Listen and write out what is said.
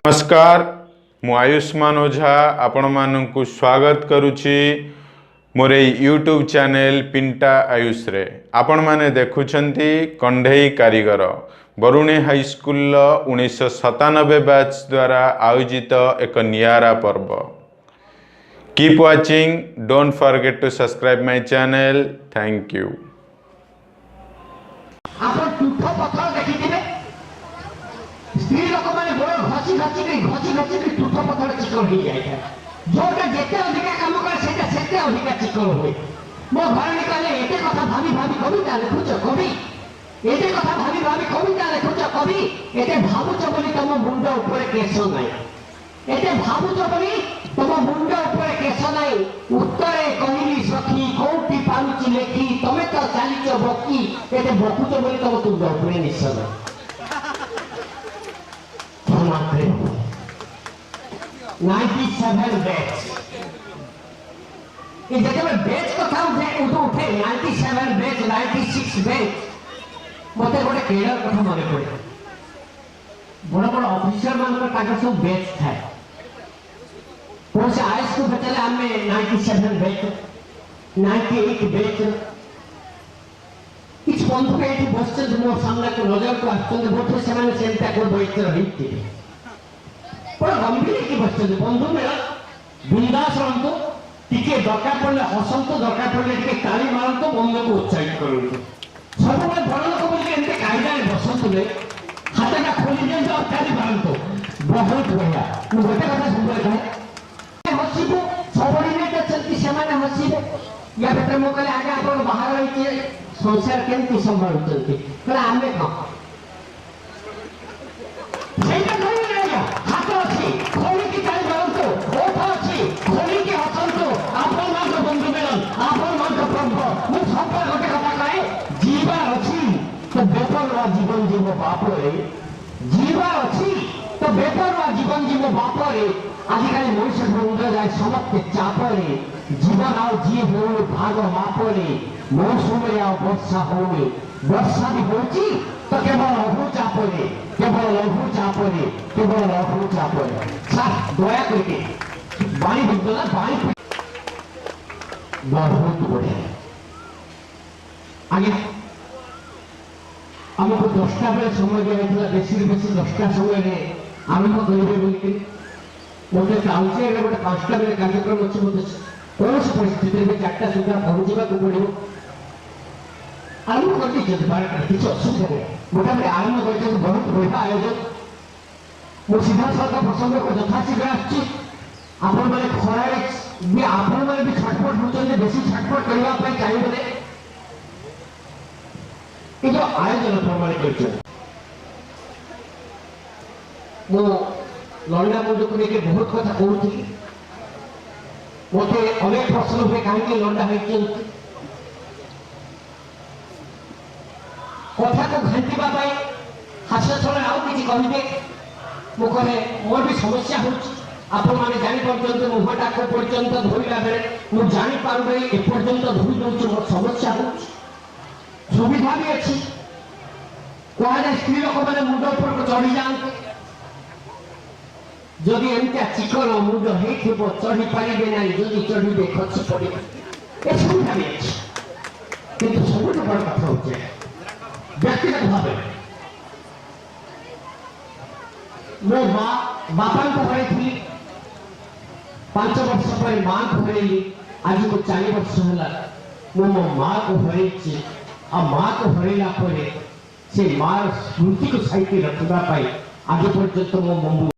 नमस्कार मु आयुष्मान ओझा आपण मानकु स्वागत करुछि मोर यूट्यूब चैनल पिंटा आयुष रे। आपण माने देखुछंती कंढेई कारीगर बरुणी हाई स्कूल 1997 बैच द्वारा आयोजित एक नियारा पर्व। Keep watching, don't forget to subscribe my channel. Thank you. स्त्री लोक मैंने बड़ घसी घसी तुठ पथर चिकन हो जाए जोटा जिते अधिका कम करे से अधिका चिकन हुए। मो घर निकाले एते कथा भाभी कविता लिखुच कवि एते कथा भाभी कविता लिखुच कवि एते भावुच बोली तुम मुंड ऊपर केश नाई एते भावुच बोली तुम मुंड ऊपर केश नाई उत्तरे कहली सखी कोटी पारुची लेखी तमे तो चालीच बकी एते बकुच बोली तुम तुंड ऊपर निश नाई। 97 बैच ये जगह बैच कथा उठे 97 बैच 96 बैच मते गोटे केरल कथा मन पड़े बड़ बड़ ऑफिसर मान सब बैच थाए कौन से आईएस को बचले आमे 97 बैच 98 बैच किछ बंधु के एठी बसते मो सामने को नजर को आछन बोथे से माने सेंटा को बैठ रही बड़ा गंभीर की बच्चे बंधु मेरा बिंदास रहतु टिके दरकार पड़े हसंत दरकार पड़े टिके ताली मारतु मन को उत्साहित करतु सब बड़ लोक बोल एमते कायदा बसंतु ले हाथटा खोली दे और ताली मारतु बहुत बढ़िया। मु गोटे कथा सुंदर कहे हसिबु सबोर्डिनेट अछंती से माने हसिबे या बेटा मो कहले आगे आपण बाहर रही संसार केमती संभाळुचंती कहले आमे का सेटा करी नहीं हाथ अछि खोली की ताली मारतु ओठ अछि खोली की हसंतु आपण मान बंधु मिलन आपण मान प्रभु मु सब गोटे कथा कहे जीवा अछि तो बेपरवा जीवन जीव बाप रे जीवा अछि तो बेपरवा जीवन जीव बाप रे आजिकाली मनुष्य बंद जाए समस्त चाप रे जीवन आउ जी हो भाग माप रे मौसम रे आउ वर्षा होवे वर्षा भी होची तो केवल लघु चाप रे केवल लघु चाप रे केवल लघु चाप रे साथ दया करके बाणी बिगला बाणी बहुत बढ़िया आगे हमको 10टा बेले समय दिया बेसी बेसी 10टा समय आरंभ करेंगे बोलिके मत चाहूँ गोटे 5टा बेले कार्यक्रम अच्छे मत कौन परिस्थिति में 4टा सुधा पहुँचा पड़ो आरंभ कर किसी असुविधा नहीं मोटामोटी आरंभ कर बहुत बढ़िया आयोजन मो सीधा साधा प्रसंग को यथाशीघ्र आपण मैंने खरारे भी आपण मैंने भी छटपट होते बेसी छटपट करने चाहिए ये जो आयोजन प्रमाणित कर लंडा मुझे को लेके बहुत कथा कहती मत अनेक प्रश्न हुए कहीं लंडा होती कथा को घांटा हास्य छड़ा आउ कि कहे मु कहे मोर भी समस्या आपण मैंने जापर मुहटा को पर्यंत धोला बेले मुझे जापारे एपर्यंत धोई दौर मोर समस्या हो सुविधा भी अच्छी कहे स्त्री लोक मैंने मुंड ऊपर चढ़ी जाते जदि एमती चिकन मुंड हो चढ़ी पारे ना जदि चढ़े खसी पड़े ये सुविधा भी अच्छी कि सब बड़ कथा हो व्यक्तिगत भाव मो माँ बापा को हरई 5 वर्ष पर माँ को हरई आज को 4 वर्ष है मो माँ को हरई आ माँ को हरैला से माँ स्मृति को साइती रखा आज पर्यंत मो